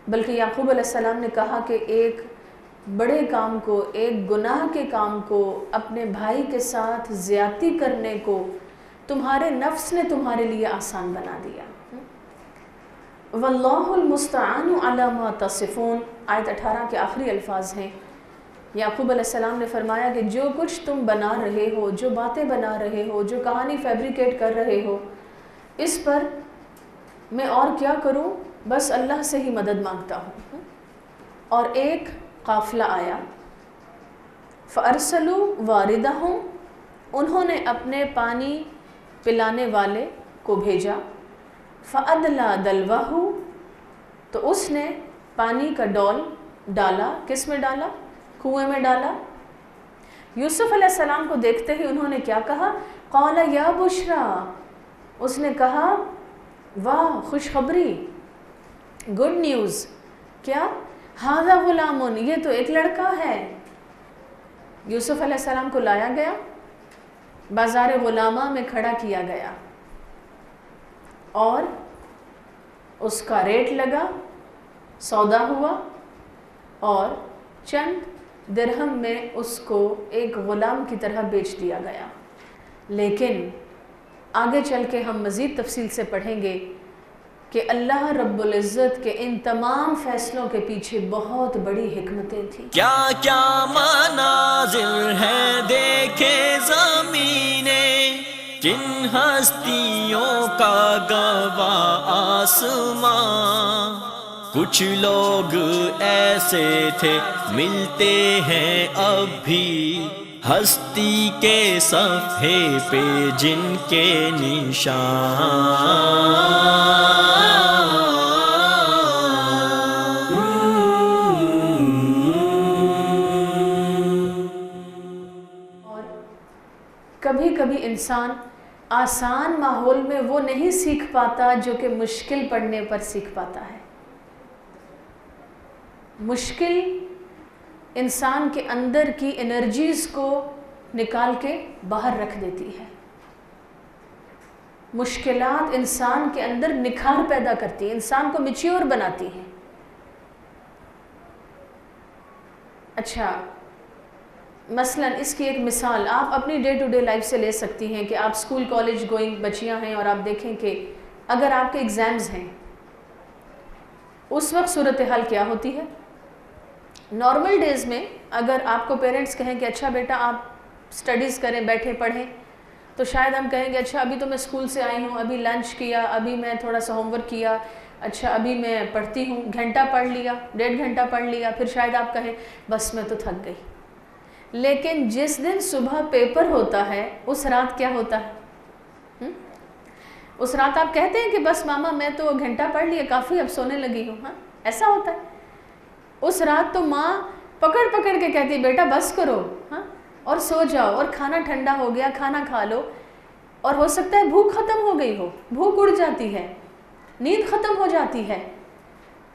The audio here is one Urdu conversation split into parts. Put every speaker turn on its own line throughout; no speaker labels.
بلکہ یعقوب علیہ السلام نے کہا کہ ایک بڑے کام کو، ایک گناہ کے کام کو، اپنے بھائی کے ساتھ زیادتی کرنے کو تمہارے نفس نے تمہارے لیے آسان بنا دیا۔ واللہ المستعان علی ما تصفون، آیت 18 کے آخری الفاظ ہیں۔ یعقوب علیہ السلام نے فرمایا کہ جو کچھ تم بنا رہے ہو، جو باتیں بنا رہے ہو، جو کہانی فیبریکیٹ کر رہے ہو، اس پر میں اور کیا کروں، بس اللہ سے ہی مدد مانگتا ہوں۔ اور ایک قافلہ آیا، فَأَرْسَلُوا وَارِدَهُمْ، انہوں نے اپنے پانی پلانے والے کو بھیجا، فَأَدْلَى دَلْوَهُ، تو اس نے پانی کا ڈول ڈالا، کس میں ڈالا؟ کنویں میں ڈالا۔ یوسف علیہ السلام کو دیکھتے ہی انہوں نے کیا کہا؟ قَالَ يَا بُشْرَى، اس نے کہا واہ خوشخبری، گڈ نیوز، کیا؟ ہذا غلام، یہ تو ایک لڑکا ہے۔ یوسف علیہ السلام کو لایا گیا، بازار غلامہ میں کھڑا کیا گیا اور اس کا ریٹ لگا، سودا ہوا اور چند درہم میں اس کو ایک غلام کی طرح بیچ دیا گیا۔ لیکن آگے چل کے ہم مزید تفصیل سے پڑھیں گے کہ اللہ رب العزت کے ان تمام فیصلوں کے پیچھے بہت بڑی حکمتیں تھیں۔
کیا کیا مناظر ہیں دیکھے زمینیں، جن ہستیوں کا گواہ آسمان، کچھ لوگ ایسے تھے ملتے ہیں اب بھی ہستی کے صفحے پہ جن کے نشان۔
اور کبھی کبھی انسان آسان ماحول میں وہ نہیں سیکھ پاتا جو کہ مشکل پڑنے پر سیکھ پاتا ہے۔ مشکل انسان کے اندر کی انرجیز کو نکال کے باہر رکھ دیتی ہے۔ مشکلات انسان کے اندر نکھار پیدا کرتی ہیں، انسان کو میچیور بناتی ہیں۔ اچھا، مثلا اس کی ایک مثال آپ اپنی ڈے ٹو ڈے لائف سے لے سکتی ہیں کہ آپ اسکول کالج گوئنگ بچیاں ہیں اور آپ دیکھیں کہ اگر آپ کے ایگزامز ہیں اس وقت صورتحال کیا ہوتی ہے؟ نارمل ڈیز میں اگر آپ کو پیرنٹس کہیں کہ اچھا بیٹا آپ سٹڈیز کریں، بیٹھے پڑھیں، تو شاید ہم کہیں گے اچھا ابھی تو میں اسکول سے آئی ہوں، ابھی لنچ کیا، ابھی میں تھوڑا سا ہوم ورک کیا، اچھا ابھی میں پڑھتی ہوں، گھنٹہ پڑھ لیا، 1.5 گھنٹہ پڑھ لیا، پھر شاید آپ کہیں بس میں تو تھک گئی۔ لیکن جس دن صبح پیپر ہوتا ہے اس رات کیا ہوتا ہے؟ اس رات آپ کہتے ہیں کہ بس ماما میں تو گھنٹہ پڑھ لیا کافی، اب سونے لگی ہوں۔ ہاں ایسا ہوتا ہے۔ اس رات تو ماں پکڑ پکڑ کے کہتی ہے بیٹا بس کرو، ہاں اور سو جاؤ، اور کھانا ٹھنڈا ہو گیا، کھانا کھا لو، اور ہو سکتا ہے بھوک ختم ہو گئی ہو، بھوک اڑ جاتی ہے، نیند ختم ہو جاتی ہے،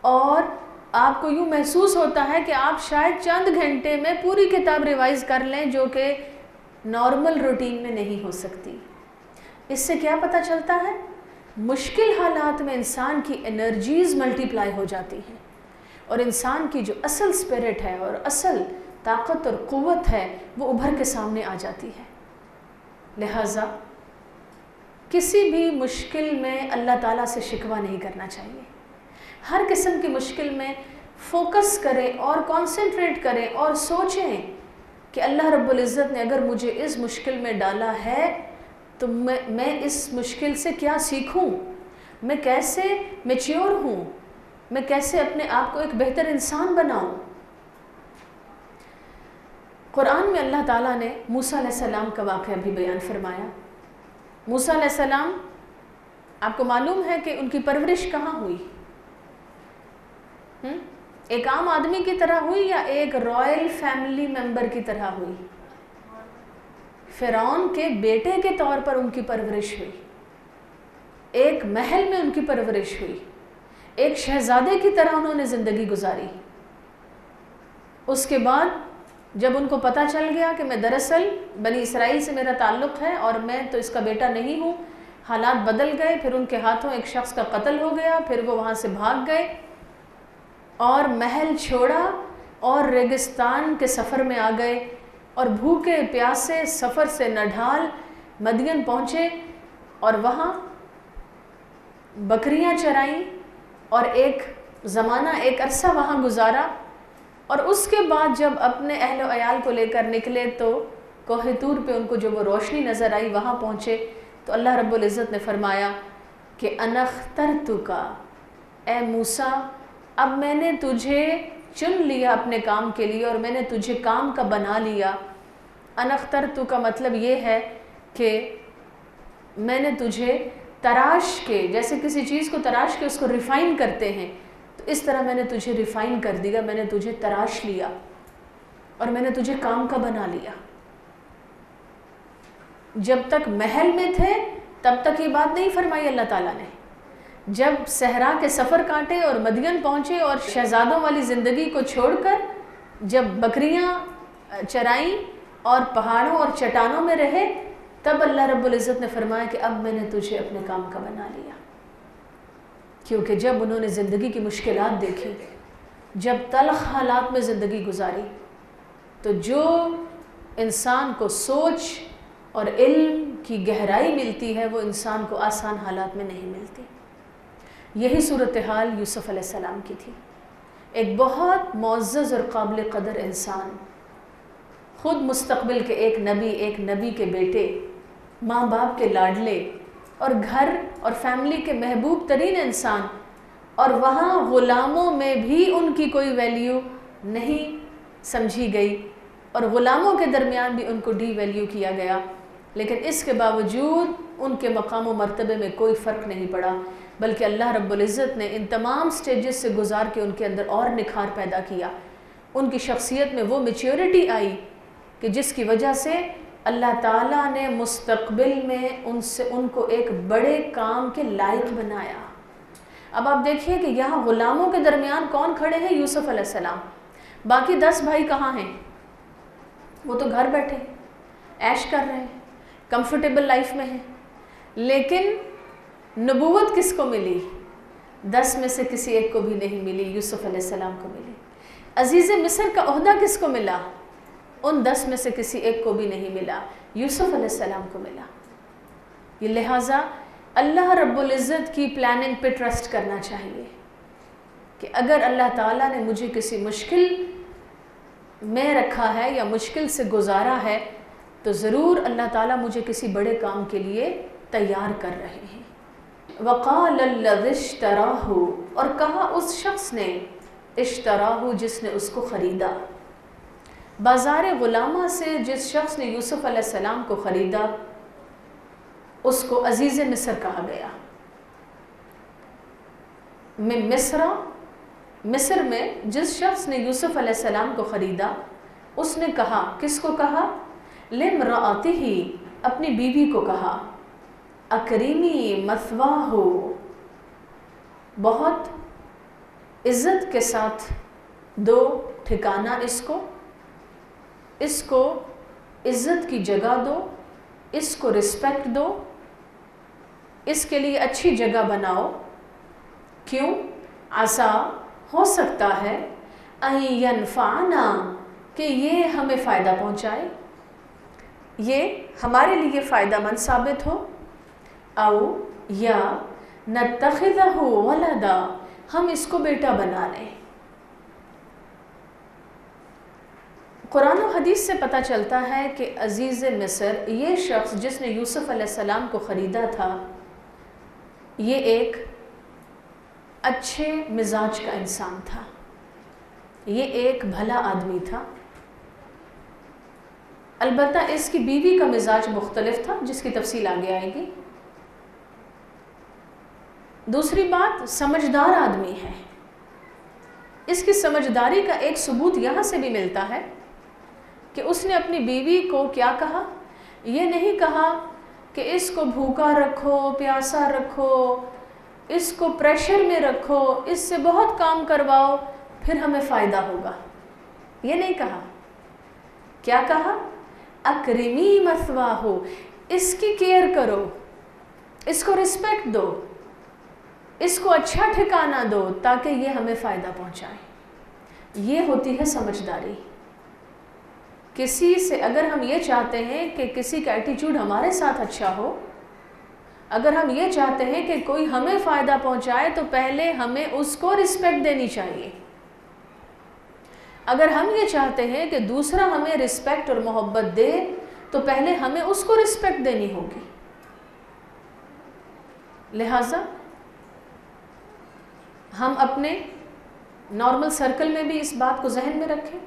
اور آپ کو یوں محسوس ہوتا ہے کہ آپ شاید چند گھنٹے میں پوری کتاب ریوائز کر لیں، جو کہ نارمل روٹین میں نہیں ہو سکتی۔ اس سے کیا پتہ چلتا ہے؟ مشکل حالات میں انسان کی انرجیز ملٹی پلائی ہو جاتی ہیں، اور انسان کی جو اصل اسپرٹ ہے اور اصل طاقت اور قوت ہے وہ ابھر کے سامنے آ جاتی ہے۔ لہٰذا کسی بھی مشکل میں اللہ تعالیٰ سے شکوہ نہیں کرنا چاہیے۔ ہر قسم کی مشکل میں فوکس کریں اور کانسنٹریٹ کریں اور سوچیں کہ اللہ رب العزت نے اگر مجھے اس مشکل میں ڈالا ہے تو میں اس مشکل سے کیا سیکھوں، میں کیسے میچیور ہوں، میں کیسے اپنے آپ کو ایک بہتر انسان بناؤں۔ قرآن میں اللہ تعالیٰ نے موسیٰ علیہ السلام کا واقعہ بھی بیان فرمایا۔ موسیٰ علیہ السلام، آپ کو معلوم ہے کہ ان کی پرورش کہاں ہوئی؟ ایک عام آدمی کی طرح ہوئی یا ایک رائل فیملی ممبر کی طرح ہوئی؟ فرعون کے بیٹے کے طور پر ان کی پرورش ہوئی، ایک محل میں ان کی پرورش ہوئی، ایک شہزادے کی طرح انہوں نے زندگی گزاری۔ اس کے بعد جب ان کو پتہ چل گیا کہ میں دراصل بنی اسرائیل سے میرا تعلق ہے اور میں تو اس کا بیٹا نہیں ہوں، حالات بدل گئے، پھر ان کے ہاتھوں ایک شخص کا قتل ہو گیا، پھر وہ وہاں سے بھاگ گئے، اور محل چھوڑا اور ریگستان کے سفر میں آ گئے اور بھوکے پیاسے سفر سے نڈھال مدین پہنچے اور وہاں بکریاں چرائیں اور ایک زمانہ ایک عرصہ وہاں گزارا، اور اس کے بعد جب اپنے اہل و عیال کو لے کر نکلے تو کوہ طور پہ ان کو جو وہ روشنی نظر آئی وہاں پہنچے تو اللہ رب العزت نے فرمایا کہ انا اخترتک، اے موسیٰ اب میں نے تجھے چن لیا اپنے کام کے لیے اور میں نے تجھے کام کا بنا لیا۔ انا اخترتک کا مطلب یہ ہے کہ میں نے تجھے تراش کے، جیسے کسی چیز کو تراش کے اس کو ریفائن کرتے ہیں، تو اس طرح میں نے تجھے ریفائن کر دیا، میں نے تجھے تراش لیا اور میں نے تجھے کام کا بنا لیا۔ جب تک محل میں تھے تب تک یہ بات نہیں فرمائی اللہ تعالیٰ نے، جب صحرا کے سفر کاٹے اور مدین پہنچے اور شہزادوں والی زندگی کو چھوڑ کر جب بکریاں چرائیں اور پہاڑوں اور چٹانوں میں رہے، تب اللہ رب العزت نے فرمایا کہ اب میں نے تجھے اپنے کام کا بنا لیا۔ کیونکہ جب انہوں نے زندگی کی مشکلات دیکھی، جب تلخ حالات میں زندگی گزاری، تو جو انسان کو سوچ اور علم کی گہرائی ملتی ہے وہ انسان کو آسان حالات میں نہیں ملتی۔ یہی صورتحال یوسف علیہ السلام کی تھی، ایک بہت معزز اور قابل قدر انسان، خود مستقبل کے ایک نبی کے بیٹے، ماں باپ کے لاڈلے اور گھر اور فیملی کے محبوب ترین انسان، اور وہاں غلاموں میں بھی ان کی کوئی ویلیو نہیں سمجھی گئی اور غلاموں کے درمیان بھی ان کو ڈی ویلیو کیا گیا، لیکن اس کے باوجود ان کے مقام و مرتبے میں کوئی فرق نہیں پڑا، بلکہ اللہ رب العزت نے ان تمام سٹیجز سے گزار کے ان کے اندر اور نکھار پیدا کیا، ان کی شخصیت میں وہ میچیورٹی آئی کہ جس کی وجہ سے اللہ تعالیٰ نے مستقبل میں ان کو ایک بڑے کام کے لائق بنایا۔ اب آپ دیکھیے کہ یہاں غلاموں کے درمیان کون کھڑے ہیں؟ یوسف علیہ السلام۔ باقی 10 بھائی کہاں ہیں؟ وہ تو گھر بیٹھے عیش کر رہے ہیں، کمفرٹیبل لائف میں ہیں، لیکن نبوت کس کو ملی؟ 10 میں سے کسی ایک کو بھی نہیں ملی، یوسف علیہ السلام کو ملی۔ عزیز مصر کا عہدہ کس کو ملا؟ ان 10 میں سے کسی ایک کو بھی نہیں ملا، یوسف علیہ السلام کو ملا۔ یہ لہٰذا اللہ رب العزت کی پلاننگ پہ ٹرسٹ کرنا چاہیے کہ اگر اللہ تعالیٰ نے مجھے کسی مشکل میں رکھا ہے یا مشکل سے گزارا ہے تو ضرور اللہ تعالیٰ مجھے کسی بڑے کام کے لیے تیار کر رہے ہیں۔ وَقَالَ الَّذِي اشْتَرَاهُ، اور کہا اس شخص نے، اشتراہ جس نے اس کو خریدا، بازار غلامہ سے جس شخص نے یوسف علیہ السلام کو خریدا اس کو عزیز مصر کہا گیا۔ من مصر میں جس شخص نے یوسف علیہ السلام کو خریدا اس نے کہا، کس کو کہا؟ لِامْرَأَتِهِ، اپنی بیوی کو کہا، اکریمی مثواہ، بہت عزت کے ساتھ دو ٹھکانہ اس کو عزت کی جگہ دو، اس کو رسپیکٹ دو، اس کے لیے اچھی جگہ بناؤ۔ کیوں؟ عسیٰ، ہو سکتا ہے، ان ینفعنا، کہ یہ ہمیں فائدہ پہنچائے، یہ ہمارے لیے فائدہ مند ثابت ہو، او یا نتخذہ ولدا، ہم اس کو بیٹا بنا لیں۔ قرآن و حدیث سے پتہ چلتا ہے کہ عزیز مصر، یہ شخص جس نے یوسف علیہ السلام کو خریدا تھا، یہ ایک اچھے مزاج کا انسان تھا، یہ ایک بھلا آدمی تھا۔ البتہ اس کی بیوی کا مزاج مختلف تھا جس کی تفصیل آگے آئے گی۔ دوسری بات، سمجھدار آدمی ہے۔ اس کی سمجھداری کا ایک ثبوت یہاں سے بھی ملتا ہے کہ اس نے اپنی بیوی کو کیا کہا؟ یہ نہیں کہا کہ اس کو بھوکا رکھو، پیاسا رکھو، اس کو پریشر میں رکھو، اس سے بہت کام کرواؤ پھر ہمیں فائدہ ہوگا، یہ نہیں کہا۔ کیا کہا؟ اکرمی مثواہ، اس کی کیئر کرو، اس کو رسپیکٹ دو، اس کو اچھا ٹھکانہ دو تاکہ یہ ہمیں فائدہ پہنچائے۔ یہ ہوتی ہے سمجھداری. کسی سے اگر ہم یہ چاہتے ہیں کہ کسی کا ایٹیچیوڈ ہمارے ساتھ اچھا ہو، اگر ہم یہ چاہتے ہیں کہ کوئی ہمیں فائدہ پہنچائے تو پہلے ہمیں اس کو رسپیکٹ دینی چاہیے. اگر ہم یہ چاہتے ہیں کہ دوسرا ہمیں رسپیکٹ اور محبت دے تو پہلے ہمیں اس کو رسپیکٹ دینی ہوگی. لہٰذا ہم اپنے نارمل سرکل میں بھی اس بات کو ذہن میں رکھیں.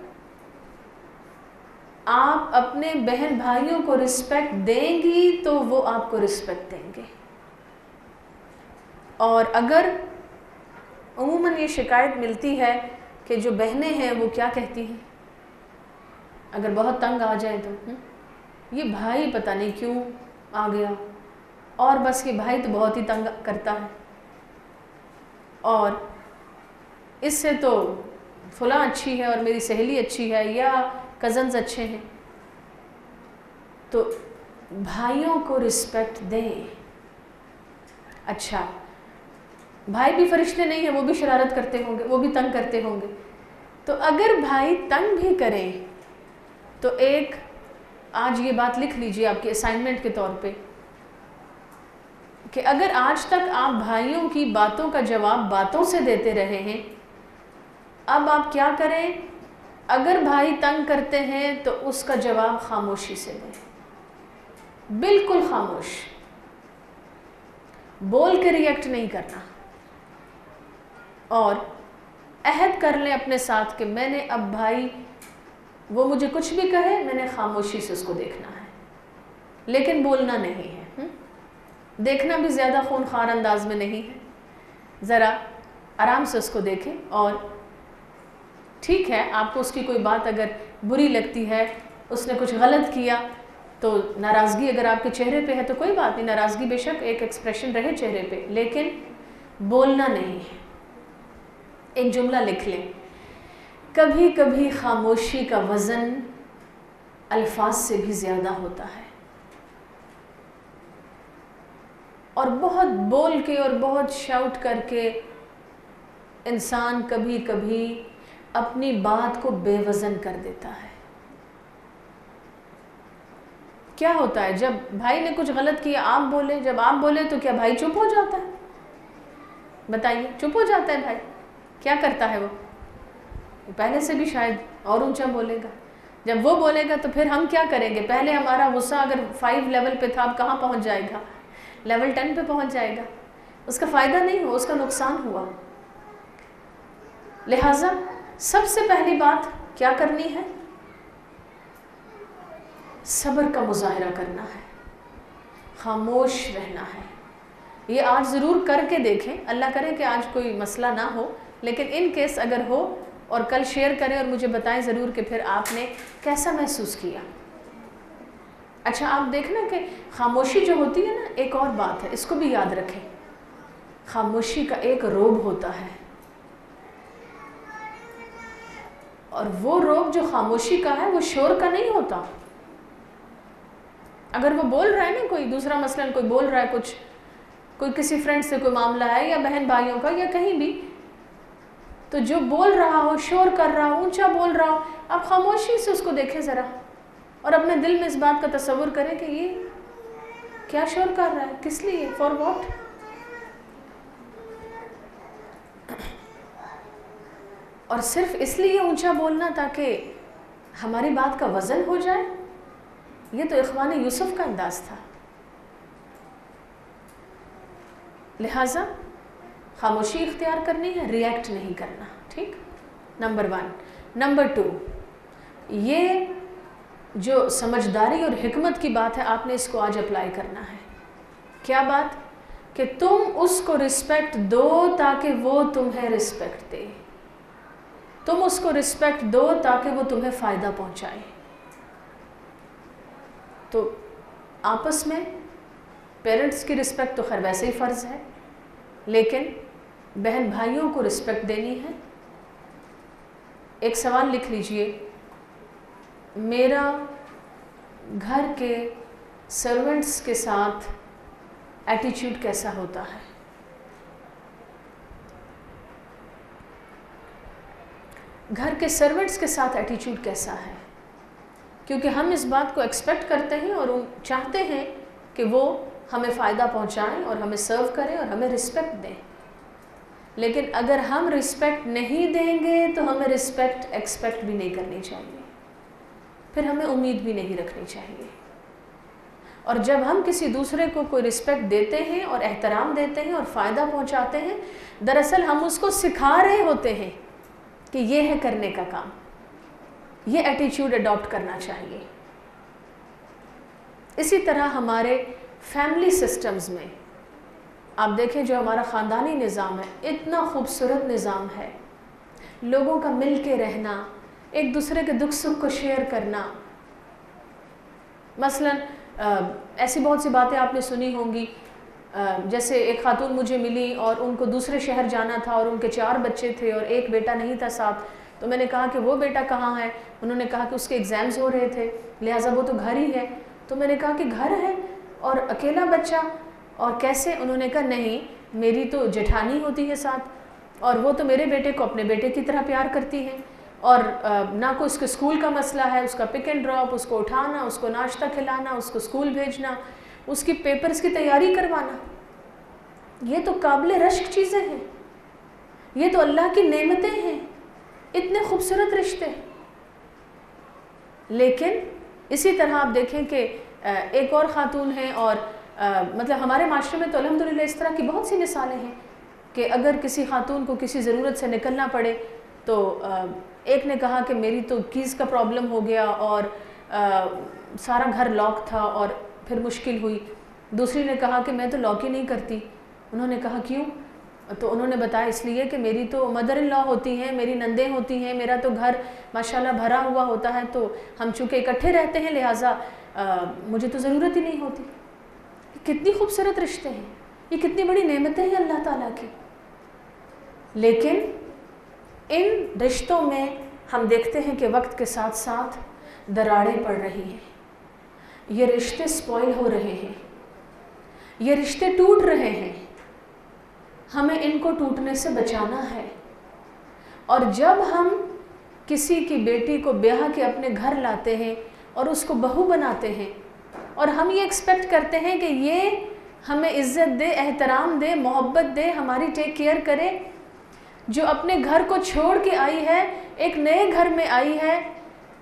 آپ اپنے بہن بھائیوں کو رسپیکٹ دیں گی تو وہ آپ کو رسپیکٹ دیں گے. اور اگر عموماً یہ شکایت ملتی ہے کہ جو بہنیں ہیں وہ کیا کہتی ہیں اگر بہت تنگ آ جائے تو، یہ بھائی پتہ نہیں کیوں آ گیا، اور بس یہ بھائی تو بہت ہی تنگ کرتا ہے، اور اس سے تو فلاں اچھی ہے اور میری سہیلی اچھی ہے یا کزنز اچھے ہیں. تو بھائیوں کو رسپیکٹ دیں. اچھا، بھائی بھی فرشتے نہیں ہیں، وہ بھی شرارت کرتے ہوں گے، وہ بھی تنگ کرتے ہوں گے. تو اگر بھائی تنگ بھی کریں تو ایک آج یہ بات لکھ لیجئے آپ کے اسائنمنٹ کے طور پہ کہ اگر آج تک آپ بھائیوں کی باتوں کا جواب باتوں سے دیتے رہے ہیں، اب آپ کیا کریں؟ اگر بھائی تنگ کرتے ہیں تو اس کا جواب خاموشی سے دیں، بالکل خاموش، بول کے ریئیکٹ نہیں کرنا. اور عہد کر لیں اپنے ساتھ کہ میں نے اب بھائی وہ مجھے کچھ بھی کہے میں نے خاموشی سے اس کو دیکھنا ہے، لیکن بولنا نہیں ہے. دیکھنا بھی زیادہ خونخوار انداز میں نہیں ہے، ذرا آرام سے اس کو دیکھیں. اور ٹھیک ہے، آپ کو اس کی کوئی بات اگر بری لگتی ہے، اس نے کچھ غلط کیا تو ناراضگی اگر آپ کے چہرے پہ ہے تو کوئی بات نہیں، ناراضگی بے شک ایک ایکسپریشن رہے چہرے پہ، لیکن بولنا نہیں ہے. ایک جملہ لکھ لیں، کبھی کبھی خاموشی کا وزن الفاظ سے بھی زیادہ ہوتا ہے. اور بہت بول کے اور بہت شاؤٹ کر کے انسان کبھی کبھی اپنی بات کو بے وزن کر دیتا ہے. کیا ہوتا ہے جب بھائی نے کچھ غلط کیا آپ بولے، جب آپ بولے تو کیا بھائی چپ ہو جاتا ہے؟ بتائیے، چپ ہو جاتا ہے بھائی؟ کیا کرتا ہے وہ پہلے سے بھی شاید اور اونچا بولے گا. جب وہ بولے گا تو پھر ہم کیا کریں گے؟ پہلے ہمارا غصہ اگر 5 لیول پہ تھا اب کہاں پہنچ جائے گا؟ لیول 10 پہ پہنچ جائے گا. اس کا فائدہ نہیں ہوا، اس کا نقصان ہوا. لہٰذا سب سے پہلی بات کیا کرنی ہے؟ صبر کا مظاہرہ کرنا ہے، خاموش رہنا ہے. یہ آج ضرور کر کے دیکھیں، اللہ کرے کہ آج کوئی مسئلہ نہ ہو، لیکن ان کیس اگر ہو اور کل شیئر کریں اور مجھے بتائیں ضرور کہ پھر آپ نے کیسا محسوس کیا. اچھا، آپ دیکھنا کہ خاموشی جو ہوتی ہے نا، ایک اور بات ہے، اس کو بھی یاد رکھیں. خاموشی کا ایک روب ہوتا ہے، اور وہ روب جو خاموشی کا ہے وہ شور کا نہیں ہوتا. اگر وہ بول رہا ہے نا کوئی دوسرا، مثلا کوئی بول رہا ہے کچھ، کوئی کسی فرینڈ سے کوئی معاملہ ہے یا بہن بھائیوں کا یا کہیں بھی، تو جو بول رہا ہو، شور کر رہا ہو، اونچا بول رہا ہو، آپ خاموشی سے اس کو دیکھیں ذرا، اور اپنے دل میں اس بات کا تصور کریں کہ یہ کیا شور کر رہا ہے، کس لیے، فار واٹ. اور صرف اس لیے اونچا بولنا تاکہ ہماری بات کا وزن ہو جائے، یہ تو اخوان یوسف کا انداز تھا. لہٰذا خاموشی اختیار کرنی ہے، ریئیکٹ نہیں کرنا. ٹھیک، نمبر 1. نمبر 2، یہ جو سمجھداری اور حکمت کی بات ہے آپ نے اس کو آج اپلائی کرنا ہے. کیا بات؟ کہ تم اس کو رسپیکٹ دو تاکہ وہ تمہیں رسپیکٹ دے. تم اس کو رسپیکٹ دو تاکہ وہ تمہیں فائدہ پہنچائے. تو آپس میں پیرنٹس کی رسپیکٹ تو خیر ویسے ہی فرض ہے، لیکن بہن بھائیوں کو رسپیکٹ دینی ہے. ایک سوال لکھ لیجئے، میرا گھر کے سرونٹس کے ساتھ ایٹیچیوڈ کیسا ہوتا ہے؟ گھر کے سرونٹس کے ساتھ ایٹیچیوڈ کیسا ہے، کیونکہ ہم اس بات کو ایکسپیکٹ کرتے ہیں اور چاہتے ہیں کہ وہ ہمیں فائدہ پہنچائیں اور ہمیں سرو کریں اور ہمیں رسپیکٹ دیں، لیکن اگر ہم رسپیکٹ نہیں دیں گے تو ہمیں رسپیکٹ ایکسپیکٹ بھی نہیں کرنی چاہیے، پھر ہمیں امید بھی نہیں رکھنی چاہیے۔ اور جب ہم کسی دوسرے کو کوئی رسپیکٹ دیتے ہیں اور احترام دیتے ہیں اور فائدہ پہنچاتے ہیں، دراصل ہم اس کو سکھا رہے ہوتے ہیں کہ یہ ہے کرنے کا کام، یہ ایٹیچیوڈ اڈاپٹ کرنا چاہیے۔ اسی طرح ہمارے فیملی سسٹمز میں آپ دیکھیں، جو ہمارا خاندانی نظام ہے، اتنا خوبصورت نظام ہے، لوگوں کا مل کے رہنا، ایک دوسرے کے دکھ سکھ کو شیئر کرنا۔ مثلاً ایسی بہت سی باتیں آپ نے سنی ہوں گی، جیسے ایک خاتون مجھے ملی اور ان کو دوسرے شہر جانا تھا اور ان کے 4 بچے تھے اور ایک بیٹا نہیں تھا ساتھ، تو میں نے کہا کہ وہ بیٹا کہاں ہے؟ انہوں نے کہا کہ اس کے ایگزامز ہو رہے تھے لہٰذا وہ تو گھر ہی ہے۔ تو میں نے کہا کہ گھر ہے اور اکیلا بچہ، اور کیسے؟ انہوں نے کہا نہیں، میری تو جٹھانی ہوتی ہے ساتھ، اور وہ تو میرے بیٹے کو اپنے بیٹے کی طرح پیار کرتی ہے، اور نہ کوئی اس کے اسکول کا مسئلہ ہے، اس کا پک اینڈ ڈراپ، اس کو اٹھانا، اس کو ناشتہ کھلانا، اس کو اسکول بھیجنا، اس کی پیپرز کی تیاری کروانا۔ یہ تو قابل رشک چیزیں ہیں، یہ تو اللہ کی نعمتیں ہیں، اتنے خوبصورت رشتے۔ لیکن اسی طرح آپ دیکھیں کہ ایک اور خاتون ہیں، اور مطلب ہمارے معاشرے میں تو الحمدللہ اس طرح کی بہت سی مثالیں ہیں کہ اگر کسی خاتون کو کسی ضرورت سے نکلنا پڑے تو ایک نے کہا کہ میری تو کیز کا پرابلم ہو گیا اور سارا گھر لاک تھا اور پھر مشکل ہوئی۔ دوسری نے کہا کہ میں تو لاک ہی نہیں کرتی۔ انہوں نے کہا کیوں؟ تو انہوں نے بتایا اس لیے کہ میری تو مدر ان لا ہوتی ہیں، میری نندیں ہوتی ہیں، میرا تو گھر ماشاءاللہ بھرا ہوا ہوتا ہے، تو ہم چونکہ اکٹھے رہتے ہیں لہٰذا مجھے تو ضرورت ہی نہیں ہوتی۔ کتنی خوبصورت رشتے ہیں، یہ کتنی بڑی نعمتیں ہیں اللہ تعالیٰ کی۔ لیکن ان رشتوں میں ہم دیکھتے ہیں کہ وقت کے ساتھ ساتھ دراڑیں پڑ رہی ہیں، یہ رشتے سپوائل ہو رہے ہیں، یہ رشتے ٹوٹ رہے ہیں۔ ہمیں ان کو ٹوٹنے سے بچانا ہے۔ اور جب ہم کسی کی بیٹی کو بیاہ کے اپنے گھر لاتے ہیں اور اس کو بہو بناتے ہیں، اور ہم یہ ایکسپیکٹ کرتے ہیں کہ یہ ہمیں عزت دے، احترام دے، محبت دے، ہماری ٹیک کیئر کرے، جو اپنے گھر کو چھوڑ کے آئی ہے، ایک نئے گھر میں آئی ہے،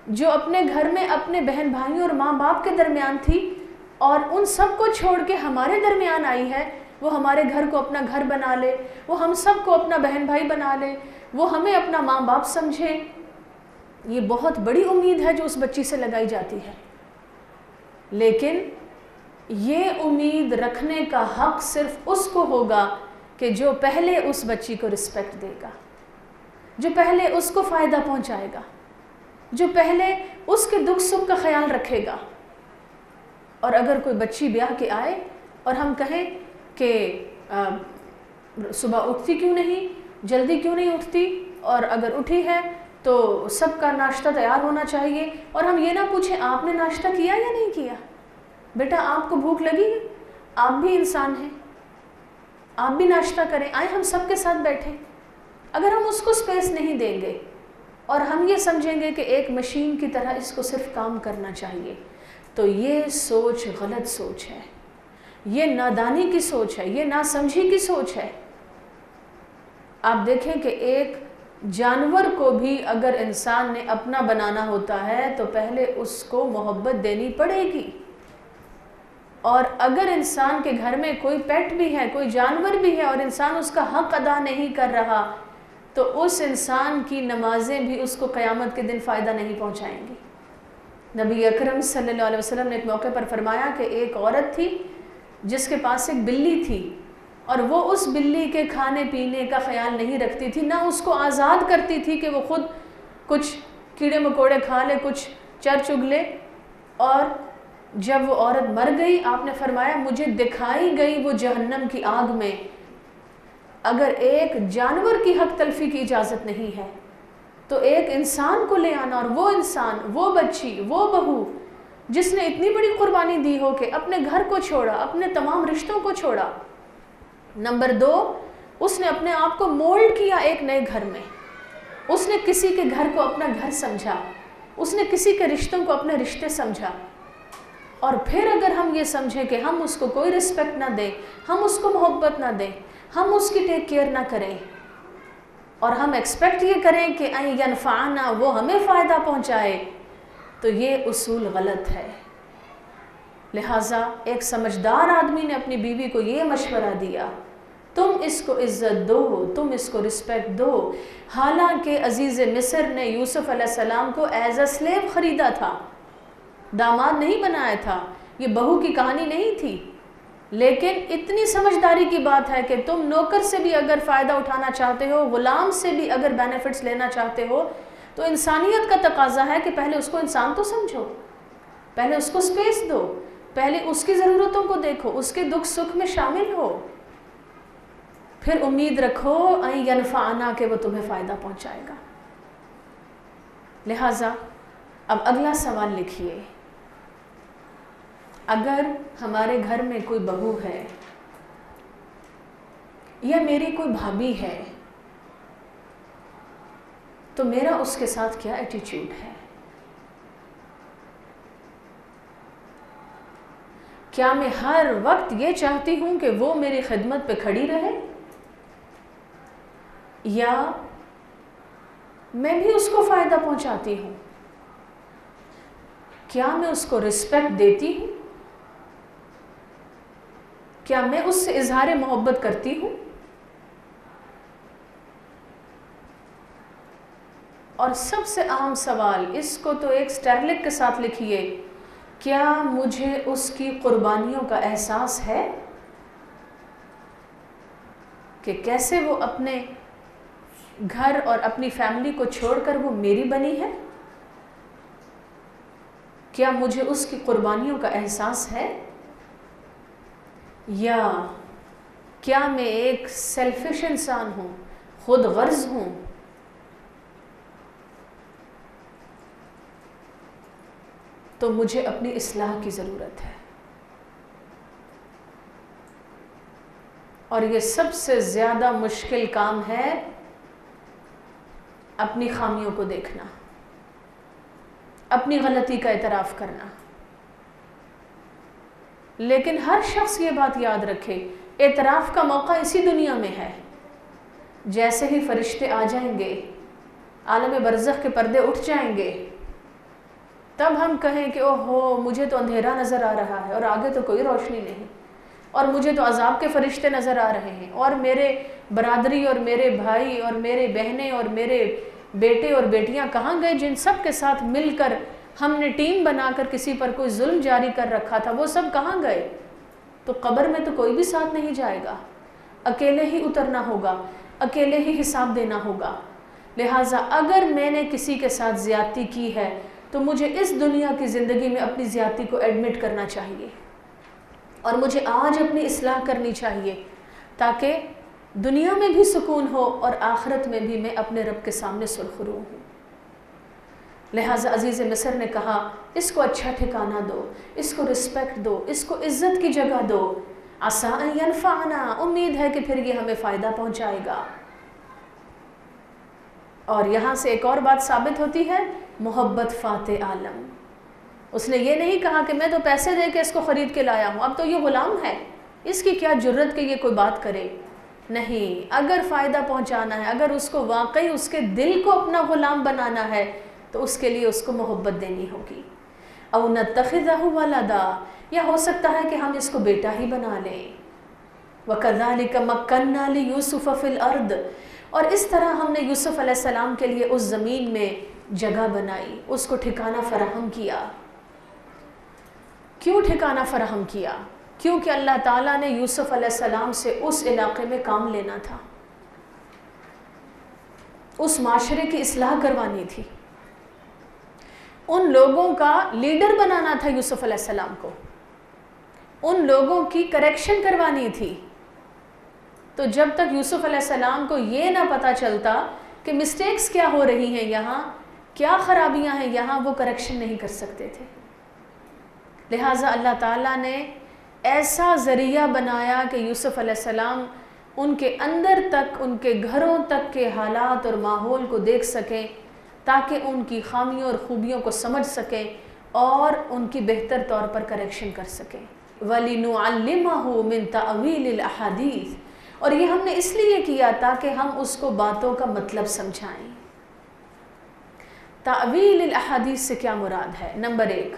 جو اپنے گھر میں اپنے بہن بھائیوں اور ماں باپ کے درمیان تھی اور ان سب کو چھوڑ کے ہمارے درمیان آئی ہے، وہ ہمارے گھر کو اپنا گھر بنا لے، وہ ہم سب کو اپنا بہن بھائی بنا لے، وہ ہمیں اپنا ماں باپ سمجھے۔ یہ بہت بڑی امید ہے جو اس بچی سے لگائی جاتی ہے، لیکن یہ امید رکھنے کا حق صرف اس کو ہوگا کہ جو پہلے اس بچی کو رسپیکٹ دے گا، جو پہلے اس کو فائدہ پہنچائے گا، جو پہلے اس کے دکھ سکھ کا خیال رکھے گا۔ اور اگر کوئی بچی بیاہ کے آئے اور ہم کہیں کہ صبح اٹھتی کیوں نہیں، جلدی کیوں نہیں اٹھتی، اور اگر اٹھی ہے تو سب کا ناشتہ تیار ہونا چاہیے، اور ہم یہ نہ پوچھیں آپ نے ناشتہ کیا یا نہیں کیا، بیٹا آپ کو بھوک لگی ہے، آپ بھی انسان ہیں، آپ بھی ناشتہ کریں، آئیں ہم سب کے ساتھ بیٹھیں۔ اگر ہم اس کو سپیس نہیں دیں گے اور ہم یہ سمجھیں گے کہ ایک مشین کی طرح اس کو صرف کام کرنا چاہیے، تو یہ سوچ غلط سوچ ہے، یہ نادانی کی سوچ ہے، یہ ناسمجھی کی سوچ ہے۔ آپ دیکھیں کہ ایک جانور کو بھی اگر انسان نے اپنا بنانا ہوتا ہے تو پہلے اس کو محبت دینی پڑے گی، اور اگر انسان کے گھر میں کوئی پیٹ بھی ہے، کوئی جانور بھی ہے، اور انسان اس کا حق ادا نہیں کر رہا تو اس انسان کی نمازیں بھی اس کو قیامت کے دن فائدہ نہیں پہنچائیں گی۔ نبی اکرم صلی اللہ علیہ وسلم نے ایک موقع پر فرمایا کہ ایک عورت تھی جس کے پاس ایک بلی تھی، اور وہ اس بلی کے کھانے پینے کا خیال نہیں رکھتی تھی، نہ اس کو آزاد کرتی تھی کہ وہ خود کچھ کیڑے مکوڑے کھا لے، کچھ چر چگ لے۔ اور جب وہ عورت مر گئی، آپ نے فرمایا مجھے دکھائی گئی وہ جہنم کی آگ میں۔ اگر ایک جانور کی حق تلفی کی اجازت نہیں ہے تو ایک انسان کو لے آنا، اور وہ انسان، وہ بچی، وہ بہو جس نے اتنی بڑی قربانی دی ہو کہ اپنے گھر کو چھوڑا، اپنے تمام رشتوں کو چھوڑا۔ نمبر 2، اس نے اپنے آپ کو مولڈ کیا ایک نئے گھر میں، اس نے کسی کے گھر کو اپنا گھر سمجھا، اس نے کسی کے رشتوں کو اپنے رشتے سمجھا. اور پھر اگر ہم یہ سمجھیں کہ ہم اس کو کوئی رسپیکٹ نہ دیں، ہم اس کو محبت نہ دیں، ہم اس کی ٹیک کیئر نہ کریں، اور ہم ایکسپیکٹ یہ کریں کہ ان ینفعنا، وہ ہمیں فائدہ پہنچائے، تو یہ اصول غلط ہے. لہٰذا ایک سمجھدار آدمی نے اپنی بیوی کو یہ مشورہ دیا، تم اس کو عزت دو، تم اس کو رسپیکٹ دو. حالانکہ عزیز مصر نے یوسف علیہ السلام کو ایز اے سلیو خریدا تھا، داماد نہیں بنایا تھا، یہ بہو کی کہانی نہیں تھی. لیکن اتنی سمجھداری کی بات ہے کہ تم نوکر سے بھی اگر فائدہ اٹھانا چاہتے ہو، غلام سے بھی اگر بینیفٹس لینا چاہتے ہو، تو انسانیت کا تقاضا ہے کہ پہلے اس کو انسان تو سمجھو، پہلے اس کو سپیس دو، پہلے اس کی ضرورتوں کو دیکھو، اس کے دکھ سکھ میں شامل ہو، پھر امید رکھو ان ینفعنا کہ وہ تمہیں فائدہ پہنچائے گا. لہٰذا اب اگلا سوال لکھیے. اگر ہمارے گھر میں کوئی بہو ہے یا میری کوئی بھابھی ہے تو میرا اس کے ساتھ کیا ایٹیٹیوڈ ہے؟ کیا میں ہر وقت یہ چاہتی ہوں کہ وہ میری خدمت پہ کھڑی رہے، یا میں بھی اس کو فائدہ پہنچاتی ہوں؟ کیا میں اس کو رسپیکٹ دیتی ہوں؟ کیا میں اس سے اظہار محبت کرتی ہوں؟ اور سب سے اہم سوال، اس کو تو ایک اسٹیرلک کے ساتھ لکھیے، کیا مجھے اس کی قربانیوں کا احساس ہے کہ کیسے وہ اپنے گھر اور اپنی فیملی کو چھوڑ کر وہ میری بنی ہے؟ کیا مجھے اس کی قربانیوں کا احساس ہے، یا کیا میں ایک سیلفش انسان ہوں، خود غرض ہوں؟ تو مجھے اپنی اصلاح کی ضرورت ہے. اور یہ سب سے زیادہ مشکل کام ہے، اپنی خامیوں کو دیکھنا، اپنی غلطی کا اعتراف کرنا. لیکن ہر شخص یہ بات یاد رکھے، اعتراف کا موقع اسی دنیا میں ہے. جیسے ہی فرشتے آ جائیں گے، عالم برزخ کے پردے اٹھ جائیں گے، تب ہم کہیں کہ اوہو مجھے تو اندھیرا نظر آ رہا ہے اور آگے تو کوئی روشنی نہیں، اور مجھے تو عذاب کے فرشتے نظر آ رہے ہیں، اور میرے برادری اور میرے بھائی اور میرے بہنیں اور میرے بیٹے اور بیٹیاں کہاں گئے جن سب کے ساتھ مل کر ہم نے ٹیم بنا کر کسی پر کوئی ظلم جاری کر رکھا تھا، وہ سب کہاں گئے؟ تو قبر میں تو کوئی بھی ساتھ نہیں جائے گا، اکیلے ہی اترنا ہوگا، اکیلے ہی حساب دینا ہوگا. لہٰذا اگر میں نے کسی کے ساتھ زیادتی کی ہے تو مجھے اس دنیا کی زندگی میں اپنی زیادتی کو ایڈمٹ کرنا چاہیے، اور مجھے آج اپنی اصلاح کرنی چاہیے، تاکہ دنیا میں بھی سکون ہو اور آخرت میں بھی میں اپنے رب کے سامنے سرخرو ہوں. لہٰذا عزیز مصر نے کہا، اس کو اچھا ٹھکانہ دو، اس کو رسپیکٹ دو، اس کو عزت کی جگہ دو. عسیٰ ان ینفعنا، امید ہے کہ پھر یہ ہمیں فائدہ پہنچائے گا. اور یہاں سے ایک اور بات ثابت ہوتی ہے، محبت فاتح عالم. اس نے یہ نہیں کہا کہ میں تو پیسے دے کے اس کو خرید کے لایا ہوں، اب تو یہ غلام ہے، اس کی کیا جرت کہ یہ کوئی بات کرے. نہیں، اگر فائدہ پہنچانا ہے، اگر اس کو واقعی اس کے دل کو اپنا غلام بنانا ہے تو اس کے لیے اس کو محبت دینی ہوگی. او نتخذہ ولدا، یا ہو سکتا ہے کہ ہم اس کو بیٹا ہی بنا لیں. وَكَذَلِكَ مَكَّنَّا لِيُوسُفَ فِي الْأَرْضِ، اور اس طرح ہم نے یوسف علیہ السلام کے لیے اس زمین میں جگہ بنائی، اس کو ٹھکانہ فراہم کیا. کیوں ٹھکانہ فراہم کیا؟ کیونکہ اللہ تعالیٰ نے یوسف علیہ السلام سے اس علاقے میں کام لینا تھا، اس معاشرے کی اصلاح کروانی تھی، ان لوگوں کا لیڈر بنانا تھا یوسف علیہ السلام کو، ان لوگوں کی کریکشن کروانی تھی. تو جب تک یوسف علیہ السلام کو یہ نہ پتہ چلتا کہ مسٹیکس کیا ہو رہی ہیں یہاں، کیا خرابیاں ہیں یہاں، وہ کریکشن نہیں کر سکتے تھے. لہٰذا اللہ تعالیٰ نے ایسا ذریعہ بنایا کہ یوسف علیہ السلام ان کے اندر تک، ان کے گھروں تک کے حالات اور ماحول کو دیکھ سکیں تاکہ ان کی خامیوں اور خوبیوں کو سمجھ سکیں اور ان کی بہتر طور پر کریکشن کر سکیں۔ وَلِنُعَلِّمَهُ مِن تَأْوِيلِ الْأَحَادِيثِ، اور یہ ہم نے اس لیے کیا تاکہ ہم اس کو باتوں کا مطلب سمجھائیں۔ تأویل الاحادیث سے کیا مراد ہے؟ نمبر 1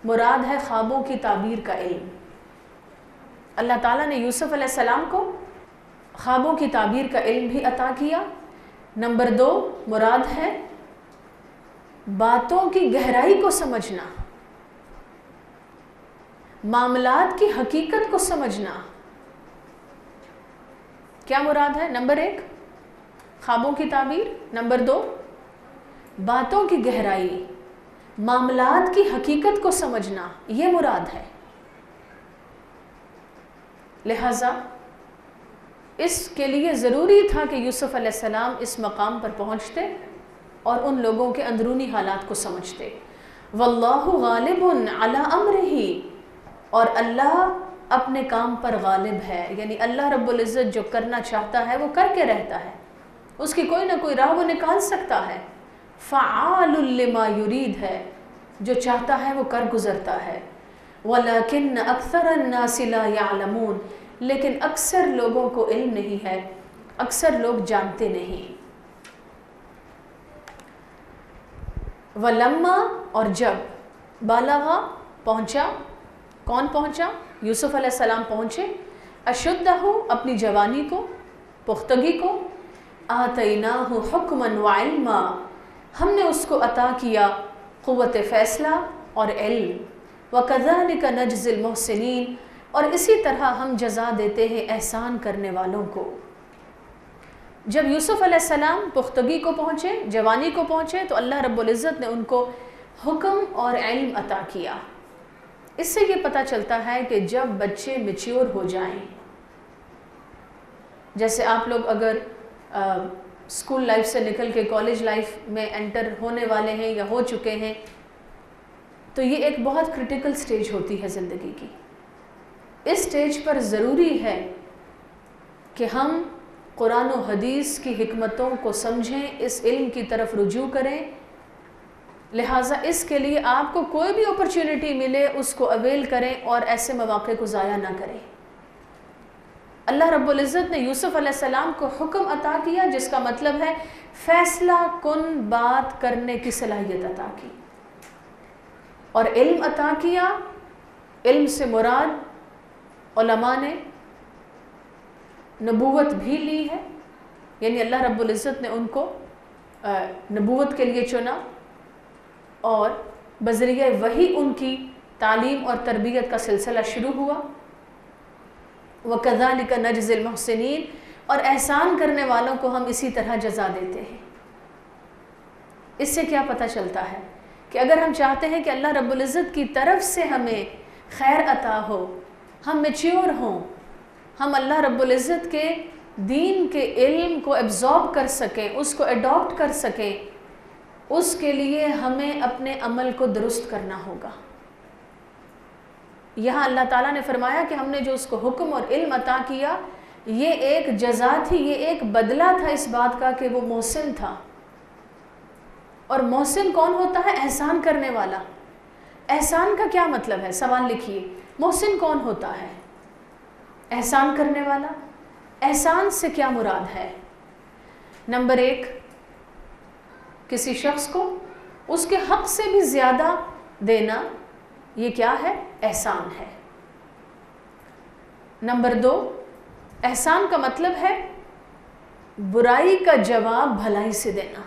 مراد ہے خوابوں کی تعبیر کا علم۔ اللہ تعالیٰ نے یوسف علیہ السلام کو خوابوں کی تعبیر کا علم بھی عطا کیا۔ نمبر 2 مراد ہے باتوں کی گہرائی کو سمجھنا، معاملات کی حقیقت کو سمجھنا۔ کیا مراد ہے؟ نمبر 1 خوابوں کی تعبیر، نمبر 2 باتوں کی گہرائی، معاملات کی حقیقت کو سمجھنا، یہ مراد ہے۔ لہٰذا اس کے لیے ضروری تھا کہ یوسف علیہ السلام اس مقام پر پہنچتے اور ان لوگوں کے اندرونی حالات کو سمجھتے۔ واللہ غالب علی امرہ، اور اللہ اپنے کام پر غالب ہے، یعنی اللہ رب العزت جو کرنا چاہتا ہے وہ کر کے رہتا ہے، اس کی کوئی نہ کوئی راہ وہ نکال سکتا ہے۔ فعال لما یرید ہے، جو چاہتا ہے وہ کر گزرتا ہے۔ ولیکن اکثر الناس لا یعلمون، لیکن اکثر لوگوں کو علم نہیں ہے، اکثر لوگ جانتے نہیں۔ ولما، اور جب، بالغا پہنچا، کون پہنچا؟ یوسف علیہ السلام پہنچے، اشدہ اپنی جوانی کو، پختگی کو، آتیناہ حکما وعلما، ہم نے اس کو عطا کیا قوت فیصلہ اور علم۔ وَكَذَلِكَ نَجْزِي الْمُحْسِنِينَ، اور اسی طرح ہم جزا دیتے ہیں احسان کرنے والوں کو۔ جب یوسف علیہ السلام پختگی کو پہنچے، جوانی کو پہنچے، تو اللہ رب العزت نے ان کو حکم اور علم عطا کیا۔ اس سے یہ پتہ چلتا ہے کہ جب بچے میچیور ہو جائیں، جیسے آپ لوگ اگر اسکول لائف سے نکل کے کالج لائف میں انٹر ہونے والے ہیں یا ہو چکے ہیں، تو یہ ایک بہت کرٹیکل سٹیج ہوتی ہے زندگی کی۔ اس سٹیج پر ضروری ہے کہ ہم قرآن و حدیث کی حکمتوں کو سمجھیں، اس علم کی طرف رجوع کریں۔ لہٰذا اس کے لیے آپ کو کوئی بھی اپرچونٹی ملے اس کو اویل کریں اور ایسے مواقع کو ضائع نہ کریں۔ اللہ رب العزت نے یوسف علیہ السلام کو حکم عطا کیا، جس کا مطلب ہے فیصلہ کن بات کرنے کی صلاحیت عطا کی، اور علم عطا کیا۔ علم سے مراد علماء نے نبوت بھی لی ہے، یعنی اللہ رب العزت نے ان کو نبوت کے لیے چنا اور بذریعہ وحی ان کی تعلیم اور تربیت کا سلسلہ شروع ہوا۔ وَكَذَلِكَ نَجْزِي الْمُحْسِنِينَ، اور احسان کرنے والوں کو ہم اسی طرح جزا دیتے ہیں۔ اس سے کیا پتہ چلتا ہے کہ اگر ہم چاہتے ہیں کہ اللہ رب العزت کی طرف سے ہمیں خیر عطا ہو، ہم میچیور ہوں، ہم اللہ رب العزت کے دین کے علم کو ایبزارب کر سکیں، اس کو اڈاپٹ کر سکیں، اس کے لیے ہمیں اپنے عمل کو درست کرنا ہوگا۔ یہاں اللہ تعالیٰ نے فرمایا کہ ہم نے جو اس کو حکم اور علم عطا کیا، یہ ایک جزا تھی، یہ ایک بدلہ تھا اس بات کا کہ وہ محسن تھا۔ اور محسن کون ہوتا ہے؟ احسان کرنے والا۔ احسان کا کیا مطلب ہے؟ سوال لکھیے، محسن کون ہوتا ہے؟ احسان کرنے والا۔ احسان سے کیا مراد ہے؟ نمبر 1، کسی شخص کو اس کے حق سے بھی زیادہ دینا، یہ کیا ہے؟ احسان ہے۔ نمبر 2، احسان کا مطلب ہے برائی کا جواب بھلائی سے دینا،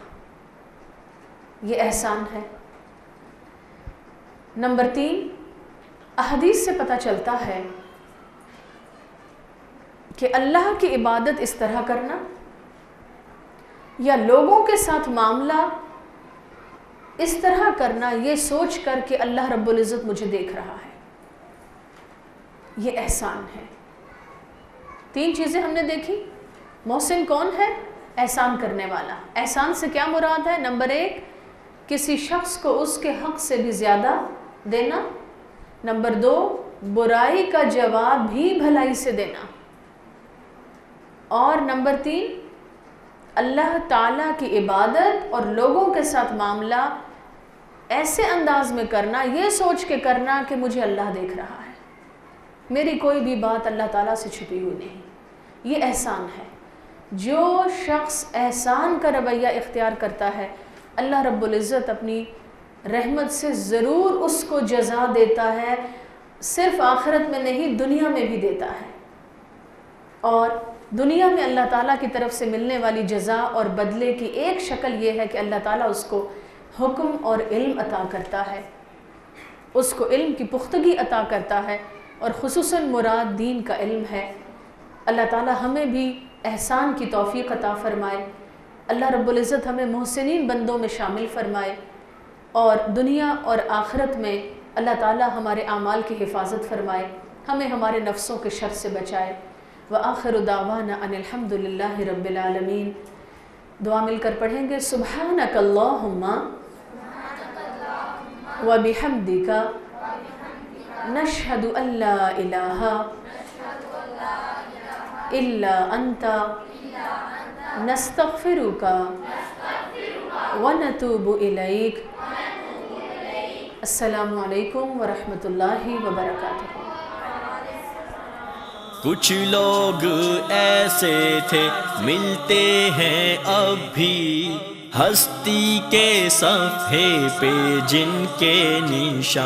یہ احسان ہے۔ نمبر 3، احادیث سے پتہ چلتا ہے کہ اللہ کی عبادت اس طرح کرنا یا لوگوں کے ساتھ معاملہ اس طرح کرنا، یہ سوچ کر کہ اللہ رب العزت مجھے دیکھ رہا ہے، یہ احسان ہے۔ 3 چیزیں ہم نے دیکھی۔ محسن کون ہے؟ احسان کرنے والا۔ احسان سے کیا مراد ہے؟ نمبر 1، کسی شخص کو اس کے حق سے بھی زیادہ دینا۔ نمبر 2، برائی کا جواب بھی بھلائی سے دینا۔ اور نمبر 3، اللہ تعالیٰ کی عبادت اور لوگوں کے ساتھ معاملہ ایسے انداز میں کرنا، یہ سوچ کے کرنا کہ مجھے اللہ دیکھ رہا ہے، میری کوئی بھی بات اللہ تعالیٰ سے چھپی ہوئی نہیں۔ یہ احسان ہے۔ جو شخص احسان کا رویہ اختیار کرتا ہے، اللہ رب العزت اپنی رحمت سے ضرور اس کو جزا دیتا ہے، صرف آخرت میں نہیں دنیا میں بھی دیتا ہے۔ اور دنیا میں اللہ تعالیٰ کی طرف سے ملنے والی جزا اور بدلے کی ایک شکل یہ ہے کہ اللہ تعالیٰ اس کو حکم اور علم عطا کرتا ہے، اس کو علم کی پختگی عطا کرتا ہے، اور خصوصاً مراد دین کا علم ہے۔ اللہ تعالیٰ ہمیں بھی احسان کی توفیق عطا فرمائے، اللہ رب العزت ہمیں محسنین بندوں میں شامل فرمائے، اور دنیا اور آخرت میں اللہ تعالیٰ ہمارے اعمال کی حفاظت فرمائے، ہمیں ہمارے نفسوں کے شر سے بچائے۔ وآخر دعوانا ان الحمد للہ رب العالمین۔ دعا مل کر پڑھیں گے، سبحانک اللہم وبحمدک نشہد ان لا الہ الا انت نستغفرک ونتوب الیک۔ السلام علیکم ورحمۃ اللہ وبرکاتہ۔
کچھ لوگ ایسے تھے ملتے ہیں اب بھی، ہستی کے صفحے پہ جن کے نشان